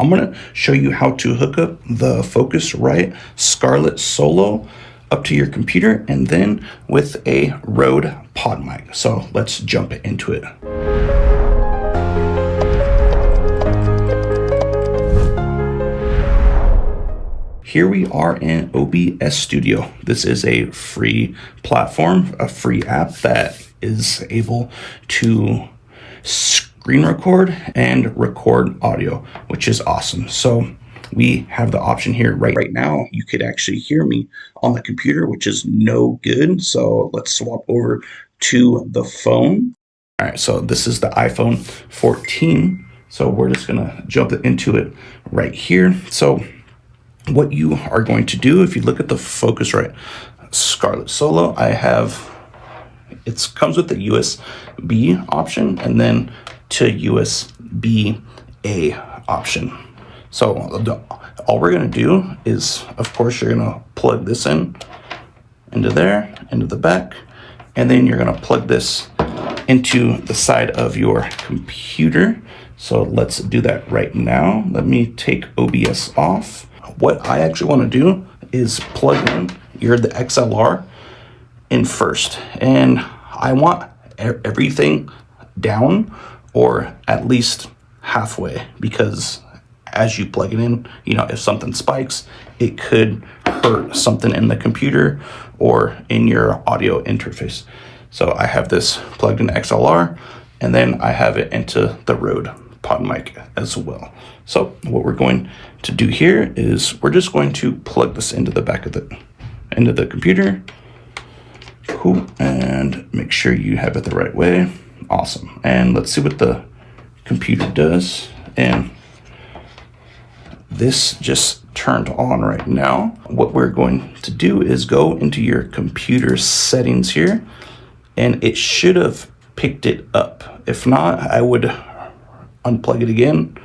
I'm going to show you how to hook up the Focusrite Scarlett Solo up to your computer and then with a Rode PodMic. So let's jump into it. Here we are in OBS Studio. This is a free platform, a free app that is able to screen record and record audio, which is awesome. So we have the option here right now. You could actually hear me on the computer, which is no good. So let's swap over to the phone. All right, so this is the iPhone 14. So we're just gonna jump into it right here. So what you are going to do, if you look at the Focusrite Scarlett Solo, it comes with the USB option and then to USB-A option. So all we're going to do is, of course, you're going to plug this into there, into the back, and then you're going to plug this into the side of your computer. So let's do that right now. Let me take OBS off. What I actually want to do is plug in the XLR in first, and I want everything down or at least halfway, because as you plug it in, if something spikes, it could hurt something in the computer or in your audio interface. So I have this plugged in XLR, and then I have it into the Rode PodMic as well. So what we're going to do here is we're just going to plug this into the back of into the computer. Cool, and make sure you have it the right way. Awesome. And let's see what the computer does. And this just turned on right now. What we're going to do is go into your computer settings here, and it should have picked it up. If not, I would unplug it again,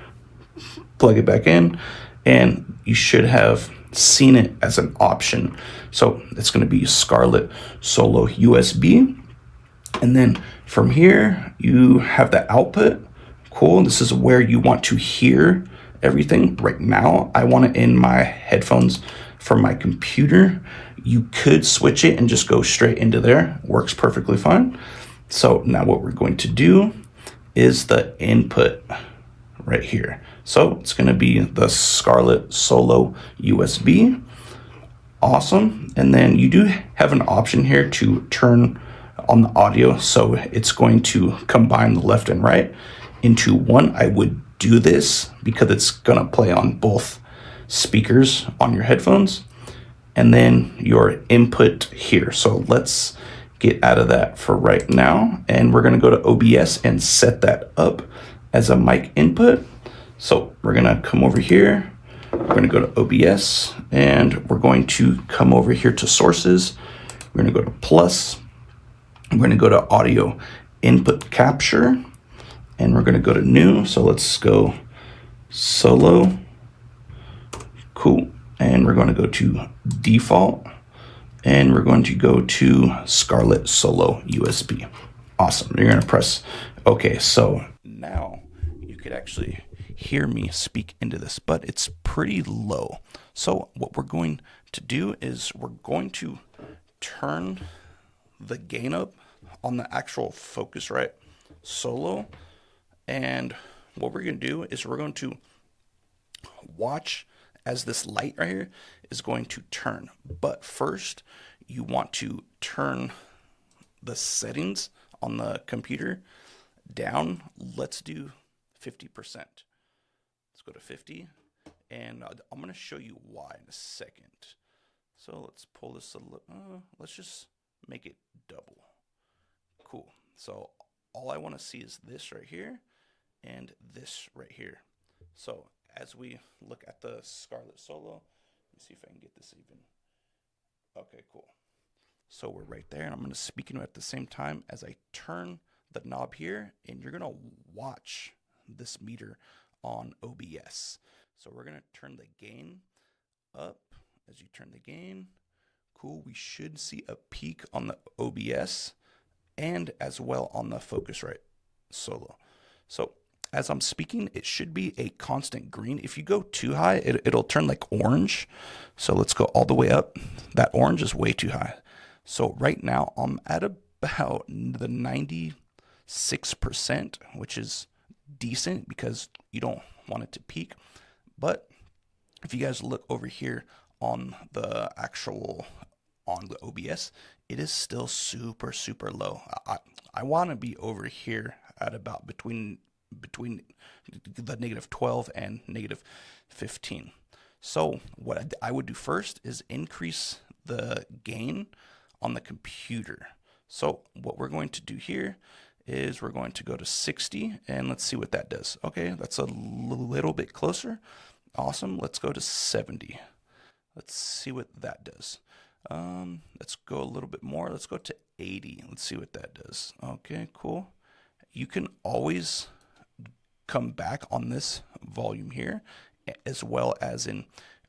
plug it back in, and you should have seen it as an option. So it's going to be Scarlett Solo USB. And then from here, you have the output. Cool. This is where you want to hear everything. Right now, I want it in my headphones from my computer. You could switch it and just go straight into there. Works perfectly fine. So now what we're going to do is the input right here. So it's going to be the Scarlett Solo USB. Awesome. And then you do have an option here to turn on the audio. So it's going to combine the left and right into one. I would do this because it's going to play on both speakers on your headphones. And then your input here. So let's get out of that for right now. And we're going to go to OBS and set that up as a mic input. So we're going to come over here. We're going to go to OBS and we're going to come over here to sources. We're going to go to plus. We're going to go to audio input capture and we're going to go to new. So let's go solo. Cool. And we're going to go to default. And we're going to go to Scarlett Solo USB. Awesome. You're going to press OK. So now you could actually hear me speak into this, but it's pretty low. So what we're going to do is we're going to turn the gain up on the actual Focusrite Solo. And what we're going to do is we're going to watch as this light right here is going to turn. But first, you want to turn the settings on the computer down. Let's do 50%. Let's go to 50. And I'm going to show you why in a second. So let's pull this a little. Let's just make it double. Cool. So all I want to see is this right here and this right here. So as we look at the Scarlett Solo, let me see if I can get this even. Okay, cool. So we're right there, and I'm going to speak into it at the same time as I turn the knob here, and you're going to watch this meter on OBS. So we're going to turn the gain up. As you turn the gain, cool, we should see a peak on the OBS and as well on the Focusrite Solo. So as I'm speaking, it should be a constant green. If you go too high, it'll turn like orange. So let's go all the way up. That orange is way too high. So right now I'm at about the 96%, which is decent because you don't want it to peak. But if you guys look over here on the OBS, it is still super, super low. I want to be over here at about between the -12 and -15. So what I would do first is increase the gain on the computer. So what we're going to do here is we're going to go to 60 and let's see what that does. Okay, that's a little bit closer. Awesome. Let's go to 70. Let's see what that does. Let's go a little bit more. Let's go to 80. Let's see what that does. Okay, cool. You can always come back on this volume here, as well as in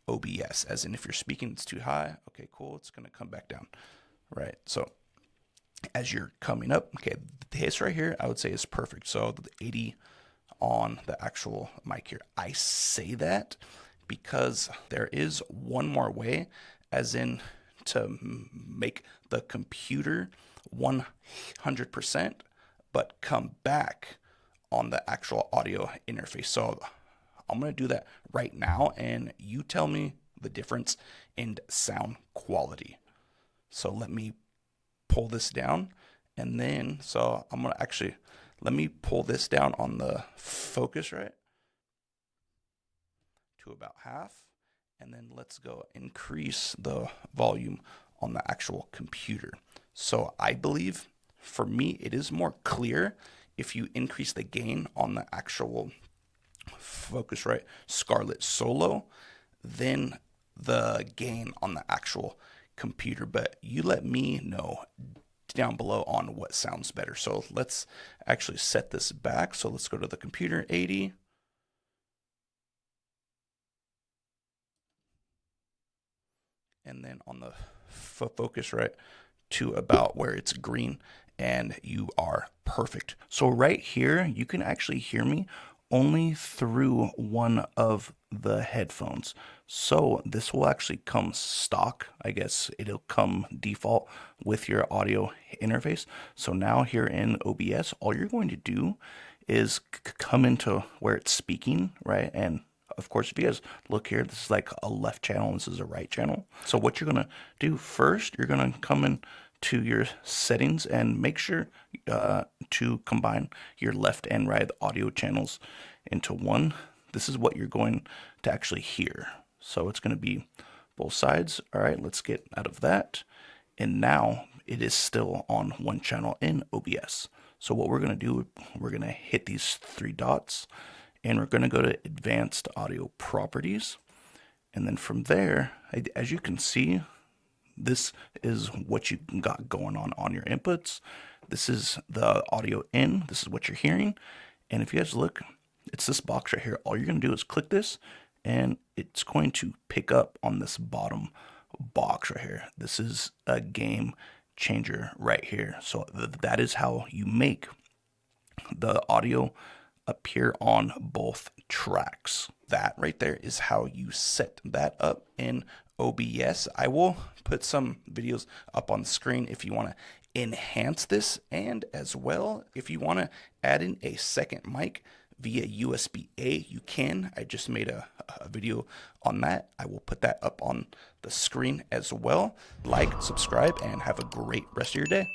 OBS, as in if you're speaking, it's too high. Okay, cool. It's going to come back down. Right. So as you're coming up, okay, this right here, I would say is perfect. So the 80 on the actual mic here. I say that because there is one more way, as in to make the computer 100%, but come back on the actual audio interface. So I'm going to do that right now, and you tell me the difference in sound quality. So let me pull this down, and then, so I'm going to actually, let me pull this down on the Focusrite to about half, and then let's go increase the volume on the actual computer. So I believe for me, it is more clear if you increase the gain on the actual Focusrite Scarlett Solo than the gain on the actual computer. But you let me know down below on what sounds better. So let's actually set this back. So let's go to the computer, 80. And then on the Focusrite to about where it's green, and you are perfect. So right here, you can actually hear me only through one of the headphones. So this will actually come stock. I guess it'll come default with your audio interface. So now here in OBS, all you're going to do is come into where it's speaking, right? And of course, if you guys look here, this is like a left channel, this is a right channel. So what you're gonna do first, you're gonna come in to your settings and make sure to combine your left and right audio channels into one. This is what you're going to actually hear. So it's going to be both sides. All right, let's get out of that. And now it is still on one channel in OBS. So what we're going to do, we're going to hit these three dots and we're going to go to advanced audio properties. And then from there, as you can see, this is what you got going on your inputs. This is the audio in. This is what you're hearing. And if you guys look, it's this box right here. All you're going to do is click this, and it's going to pick up on this bottom box right here. This is a game changer right here. So that is how you make the audio appear on both tracks. That right there is how you set that up in OBS. I will put some videos up on the screen if you want to enhance this, and as well if you want to add in a second mic via USB-A, you can. I just made a video on that. I will put that up on the screen as well. Like, subscribe, and have a great rest of your day.